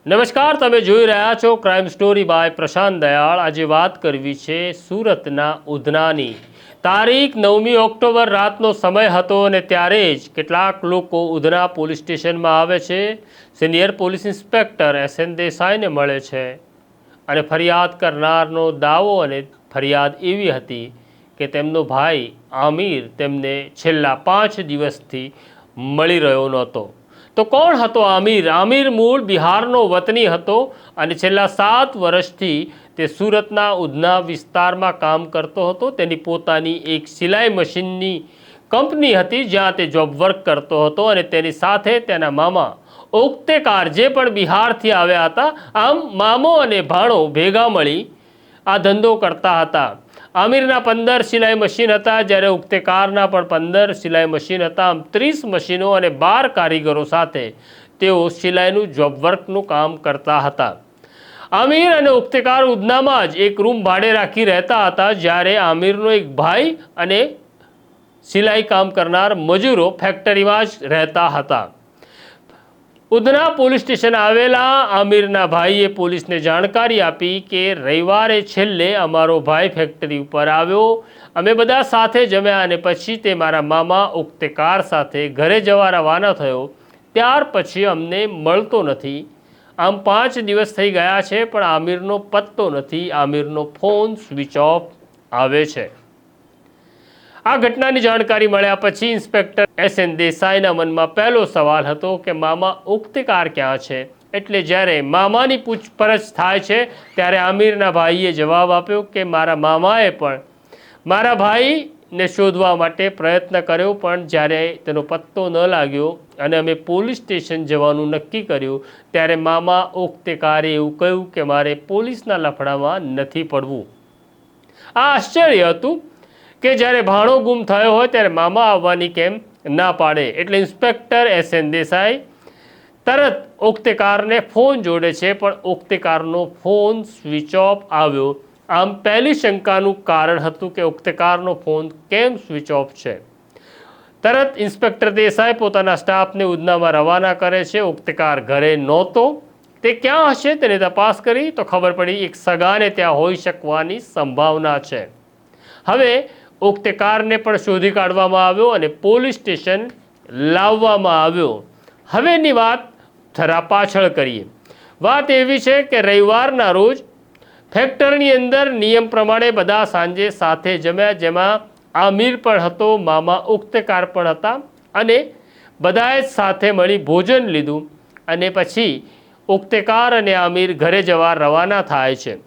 નમસ્કાર, તમે જોઈ રહ્યા છો ક્રાઇમ સ્ટોરી બાય પ્રશાંત દયાળ। આજે વાત કરવી છે સુરતના ઉધનાની। તારીખ 9મી ઓક્ટોબર રાતનો સમય હતો અને ત્યારે જ કેટલાક લોકો ઉધના પોલીસ સ્ટેશનમાં આવે છે। સિનિયર પોલીસ ઇન્સ્પેક્ટર SN દેસાઈને મળે છે અને ફરિયાદ કરનારનો દાવો અને ફરિયાદ એવી હતી કે તેમનો ભાઈ આમિર તેમને છેલ્લા 5 દિવસથી મળી રહ્યો નહોતો। તો કોણ હતો આમિર? આમિર મૂળ બિહારનો વતની હતો અને છેલ્લા 7 વર્ષથી તે સુરતના ઉધના વિસ્તારમાં કામ કરતો હતો। તેની પોતાની એક સિલાઈ મશીનની કંપની હતી જ્યાં તે જોબ વર્ક કરતો હતો અને તેની સાથે તેના મામા ઉક્તેકાર જે પણ બિહારથી આવ્યા હતા। આમ મામો અને ભાણો ભેગા મળી આ ધંધો કરતા હતા। આમિરના 15 સિલાઈ મશીન હતા જ્યારે ઉક્તેકારના પણ 15 સિલાઈ મશીન હતા। આમ 30 મશીનો અને 12 કારીગરો સાથે તેઓ સિલાઈનું જોબ વર્કનું કામ કરતા હતા। આમિર અને ઉક્તેકાર ઉધનામાં જ એક રૂમ ભાડે રાખી રહેતા હતા જ્યારે આમિરનો એક ભાઈ અને સિલાઈ કામ કરનાર મજૂરો ફેક્ટરીમાં જ રહેતા હતા। ઉધના પોલીસ સ્ટેશન આવેલા આમિરના ભાઈએ પોલીસને જાણકારી આપી કે રવિવારે છેલ્લે અમારો ભાઈ ફેક્ટરી ઉપર આવ્યો, અમે બધા સાથે જમ્યા અને પછી તે મારા મામા ઉક્તેકાર સાથે ઘરે જવા રવાના થયો। ત્યાર પછી અમને મળતો નથી। આમ 5 દિવસ થઈ ગયા છે પણ આમિરનો પત્તો નથી। આમિરનો ફોન સ્વિચ ઓફ આવે છે। આ ઘટનાની જાણકારી મળ્યા પછી ઇન્સ્પેક્ટર SN દેસાઈના મનમાં પહેલો સવાલ હતો કે મામા ઉક્તેકાર ક્યાં છે? એટલે જ્યારે મામાની પૂછપરછ થાય છે ત્યારે આમિરના ભાઈએ જવાબ આપ્યો કે મારા મામાએ પણ મારા ભાઈને શોધવા માટે પ્રયત્ન કર્યો પણ જ્યારે તેનો પત્તો ન લાગ્યો અને અમે પોલીસ સ્ટેશન જવાનું નક્કી કર્યું ત્યારે મામા ઉક્તેકારે એવું કહ્યું કે મારે પોલીસના લફડામાં નથી પડવું। આ આશ્ચર્ય હતું કે જ્યારે ભાણો ગુમ થયો હોય ત્યારે મામા આવવાની કેમ ના પાડે। એટલે ઇન્સ્પેક્ટર SN દેસાઈ તરત ઉક્તેકારને ફોન જોડે છે પણ ઉક્તેકારનો ફોન સ્વિચ ઓફ આવ્યો। આમ પહેલી શંકાનું કારણ હતું કે ઉક્તેકારનો ફોન કેમ સ્વિચ ઓફ છે। તરત ઇન્સ્પેક્ટર દેસાઈ પોતાના સ્ટાફને ઉધનામાં રવાના કરે છે। ઉક્તેકાર ઘરે નહોતો, તે ક્યાં હશે તેની તપાસ કરી તો ખબર પડી એક સગાને ત્યાં હોઈ શકવાની સંભાવના છે। હવે ઉક્તેકારને પણ શોધી કાઢવામાં આવ્યો અને પોલીસ સ્ટેશન લાવવામાં આવ્યો। હવેની વાત જરા પાછળ કરીએ। વાત એવી છે કે રવિવારના રોજ ફેક્ટરીની અંદર નિયમ પ્રમાણે બધા સાંજે સાથે જમ્યા જેમાં આમિર પણ હતો, મામા ઉક્તેકાર પણ હતા અને બધાએ સાથે મળી ભોજન લીધું અને પછી ઉક્તેકાર અને આમિર ઘરે જવા રવાના થાય છે।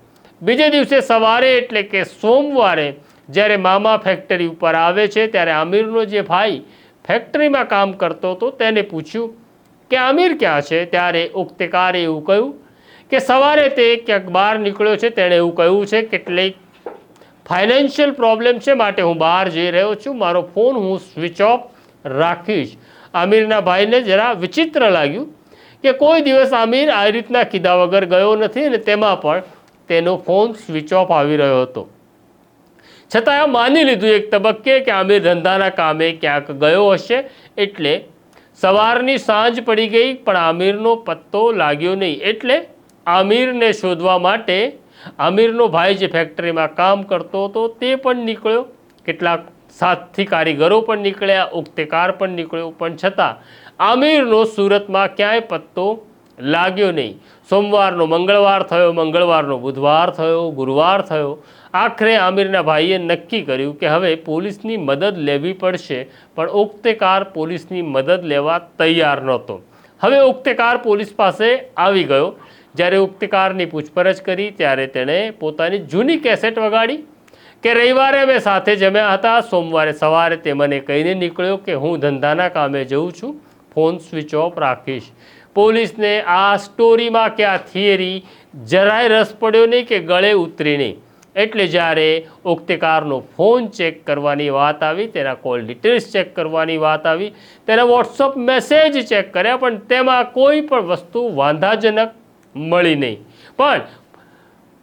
બીજે દિવસે સવારે એટલે કે સોમવારે જ્યારે મામા ફેક્ટરી ઉપર આવે છે ત્યારે આમિરનો જે ભાઈ ફેક્ટરીમાં કામ કરતો હતો તેને પૂછ્યું કે આમિર ક્યાં છે? ત્યારે ઉક્તેકારે એવું કહ્યું કે સવારે તે ક્યાંક બહાર નીકળ્યો છે। તેણે એવું કહ્યું છે કેટલીક ફાઇનાન્શિયલ પ્રોબ્લેમ છે માટે હું બહાર જઈ રહ્યો છું, મારો ફોન હું સ્વિચ ઓફ રાખીશ। આમિરના ભાઈને જરા વિચિત્ર લાગ્યું કે કોઈ દિવસ આમિર આ રીતના કીધા વગર ગયો નથી અને તેમાં પણ તેનો ફોન સ્વિચ ઓફ આવી રહ્યો હતો। છતાં માની લીધું એક તબક્કે કે આમિર ધંધાના કામે ક્યાંક ગયો હશે। એટલે સવારની સાંજ પડી ગઈ પણ આમિરનો પત્તો લાગ્યો નહીં। એટલે આમિરને શોધવા માટે આમિરનો ભાઈ જે ફેક્ટરીમાં કામ કરતો હતો તે પણ નીકળ્યો, કેટલાક સાથી કારીગરો પણ નીકળ્યા, ઉક્તેકાર પણ નીકળ્યો પણ છતાં આમિરનો સુરતમાં ક્યાંય પત્તો લાગ્યો નહીં। સોમવારનો મંગળવાર થયો, મંગળવારનો બુધવાર થયો, ગુરુવાર થયો। આખરે આમિરના ભાઈએ નક્કી કર્યું કે હવે પોલીસની મદદ લેવી પડશે પણ ઉક્તેકાર પોલીસની મદદ લેવા તૈયાર નહોતો। હવે ઉક્તેકાર પોલીસ પાસે આવી ગયો। જ્યારે ઉક્તેકારની પૂછપરછ કરી ત્યારે તેણે પોતાની જૂની કેસેટ વગાડી કે રવિવારે અમે સાથે જમ્યા હતા, સોમવારે સવારે તે મને કહીને નીકળ્યો કે હું ધંધાના કામે જઉં છું, ફોન સ્વિચ ઓફ રાખીશ। પોલીસને આ સ્ટોરીમાં કે આ થિયરી જરાય રસ પડ્યો નહીં કે ગળે ઉતરી નહીં। એટલે જ્યારે ઉક્તેકારનો ફોન ચેક કરવાની વાત આવી, તેના કોલ ડિટેલ્સ ચેક કરવાની વાત આવી, તેના વોટ્સઅપ મેસેજ ચેક કર્યા પણ તેમાં કોઈ પણ વસ્તુ વાંધાજનક મળી નહીં। પણ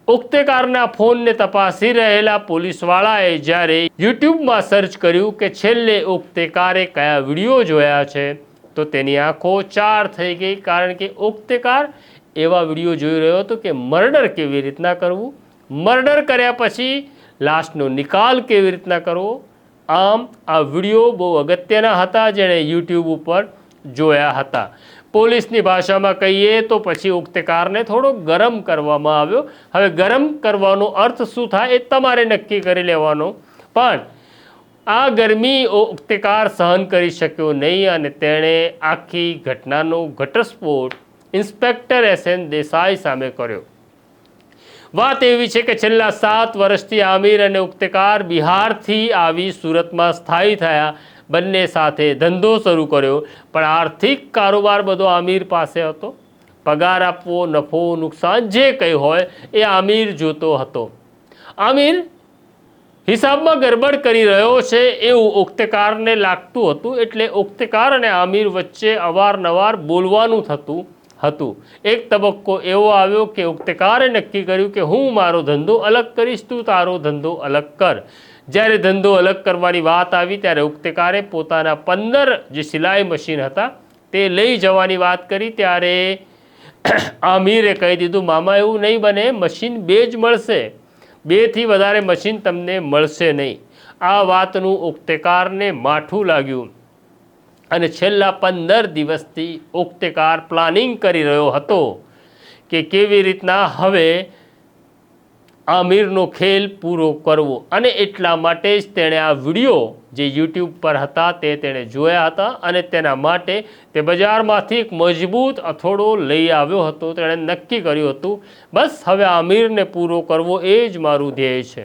ઉક્તેકારના ફોનને તપાસી રહેલા પોલીસવાળાએ જ્યારે યુટ્યુબમાં સર્ચ કર્યું કે છેલ્લે ઉક્તેકારે કયા વિડીયો જોયા છે તો તેની આંખો ચાર થઈ ગઈ, કારણ કે ઉક્તેકાર એવા વિડીયો જોઈ રહ્યો હતો કે મર્ડર કેવી રીતના કરવું, મર્ડર કર્યા પછી લાશનો નિકાલ કેવી રીતના કરવો. આમ આ વિડીયો બહુ અગત્યના હતા જેણે યુટ્યુબ ઉપર જોયા હતા. પોલીસની ભાષામાં કહીએ તો પછી ઉક્તેકારને થોડો ગરમ કરવામાં આવ્યો. હવે ગરમ કરવાનો અર્થ શું થાય એ તમારે નક્કી કરી લેવાનો. પણ આ ગરમી ઉક્તેકાર સહન કરી શક્યો નહીં અને તેણે આખી ઘટનાનો ઘટસ્ફોટ ઇન્સ્પેક્ટર SN દેસાઈ સામે કર્યો. વાત એવી છે કે છેલ્લા 7 વર્ષથી આમિર અને ઉક્તેકાર બિહારથી આવી સુરતમાં સ્થાયી થયા. બંને સાથે ધંધો શરૂ કર્યો, પણ આર્થિક કારોબાર બધો આમિર પાસે હતો. પગાર આપવો, નફો નુકસાન જે કંઈ હોય એ આમિર જોતો હતો. આમિર હિસાબમાં ગરબડ કરી રહ્યો છે એવું ઉક્તેકારને લાગતું હતું. એટલે ઉક્તેકાર અને આમિર વચ્ચે અવારનવાર બોલવાનું થતું હતું. એક તબક્કો એવો આવ્યો કે ઉક્તેકારે નક્કી કર્યું કે હું મારો ધંધો અલગ કરીશ, તું તારો ધંધો અલગ કર. જ્યારે ધંધો અલગ કરવાની વાત આવી ત્યારે ઉક્તેકારે પોતાના 15 જે સિલાઈ મશીન હતા તે લઈ જવાની વાત કરી. ત્યારે આમિરે કહી દીધું, મામા એવું નહીં બને, મશીન 2 જ મળશે, 2 થી વધારે મશીન તમને મળશે નહીં. આ વાતનું ઉક્તેકારને માઠું લાગ્યું અને છેલ્લા 15 દિવસથી ઉક્તેકાર પ્લાનિંગ કરી રહ્યો હતો કે કેવી રીતના હવે આમિરનો ખેલ પૂરો કરવો. અને એટલા માટે જ તેણે આ વિડીયો જે યુટ્યુબ પર હતા તે તેણે જોયા હતા અને તેના માટે તે બજારમાંથી એક મજબૂત અથોડો લઈ આવ્યો હતો. તેણે નક્કી કર્યું હતું બસ હવે આમિરને પૂરો કરવો એ જ મારું ધ્યેય છે.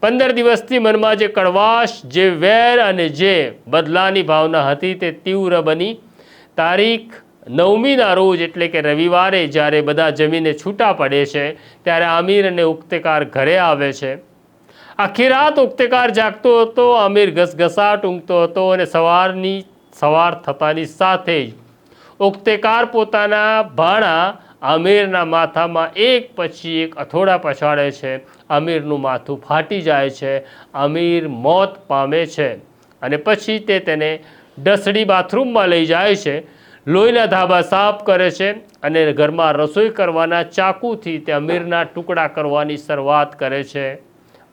15 દિવસથી મનમાં જે કડવાશ, જે વેર અને જે બદલાની ભાવના હતી તે તીવ્ર બની. તારીખ 9મીના રોજ એટલે કે રવિવારે જ્યારે બધા જમીને છૂટા પડે છે ત્યારે આમિર અને ઉક્તેકાર ઘરે આવે છે. આખી રાત ઉક્તેકાર જાગતો હતો, આમિર ઘસઘસાટ ઊંઘતો હતો અને સવાર થતાની સાથે જ ઉક્તેકાર પોતાના ભાણા આમિરના માથામાં એક પછી એક અથોડા પછાડે છે. આમિરનું માથું ફાટી જાય છે, આમિર મોત પામે છે અને પછી તે તેને ડસડી બાથરૂમમાં લઈ જાય છે. લોહીના ધાબા સાફ કરે છે અને ઘરમાં રસોઈ કરવાના ચાકુથી તે આમિરના ટુકડા કરવાની શરૂઆત કરે છે.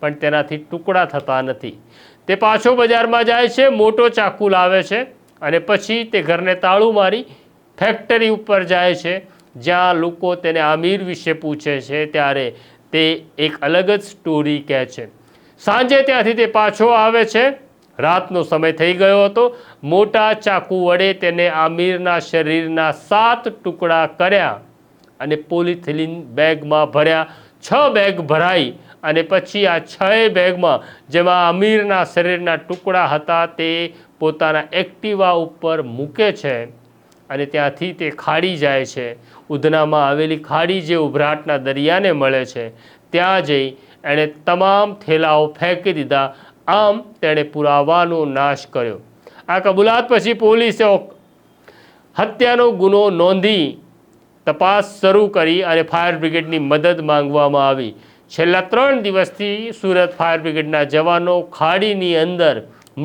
પણ તેનાથી ટુકડા થતા નથી. તે પાછો બજારમાં જાય છે, મોટો ચાકુ લાવે છે અને પછી તે ઘરને તાળું મારી ફેક્ટરી ઉપર જાય છે જ્યાં લોકો તેને આમિર વિશે પૂછે છે. ત્યારે તે એક અલગ જ સ્ટોરી કહે છે. સાંજે ત્યાંથી તે પાછો આવે છે. રાતનો સમય થઈ ગયો હતો. મોટા ચાકુ વડે તેને આમિરના શરીરના 7 ટુકડા કર્યા અને પોલિથિલિન બેગમાં ભર્યા. 6 બેગ ભરાઈ અને પછી આ 6 બેગમાં જેમાં આમિરના શરીરના ટુકડા હતા તે પોતાના એક્ટિવા ઉપર મૂકે છે અને ત્યાંથી તે ખાડી જાય છે. ઉધનામાં આવેલી ખાડી જે ઉભરાટના દરિયાને મળે છે ત્યાં જઈ એણે તમામ થેલાઓ ફેંકી દીધા. આમ તેણે પુરાવાનો નાશ કર્યો. આ કબૂલાત પછી પોલીસે હત્યાનો ગુનો નોંધી તપાસ શરૂ કરી અને ફાયર બ્રિગેડની મદદ માંગવામાં આવી. છેલ્લા 3 દિવસથી સુરત ફાયર બ્રિગેડના જવાનો ખાડીની અંદર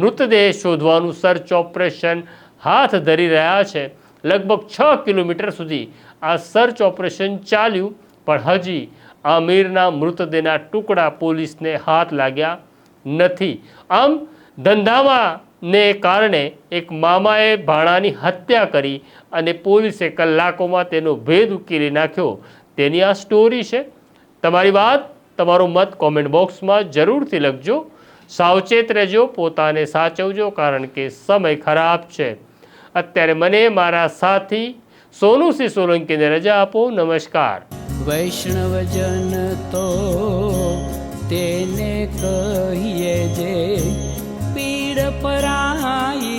મૃતદેહ શોધવાનું સર્ચ ઓપરેશન હાથ ધરી રહ્યા છે. લગભગ 6 કિલોમીટર સુધી આ સર્ચ ઓપરેશન ચાલ્યું પણ હજી આમિરના મૃતદેહના ટુકડા પોલીસને હાથ લાગ્યા નથી. આમ ધંધામાં ને કારણે એક મામાએ ભાણાની હત્યા કરી અને પોલીસે કલાકોમાં તેનો ભેદ ઉકેલી નાખ્યો. તેની આ સ્ટોરી છે. તમારી વાત, તમારો મત કોમેન્ટ બોક્સમાં જરૂરથી લખજો. સાવચેત રહેજો, પોતાને સાચવજો કારણ કે સમય ખરાબ છે. અત્યારે મને મારા સાથી સોનુસિંહ સોલંકીને રજા આપો. નમસ્કાર. વૈષ્ણવજન તો તેને કહીએ જે પીડ પરાઈ.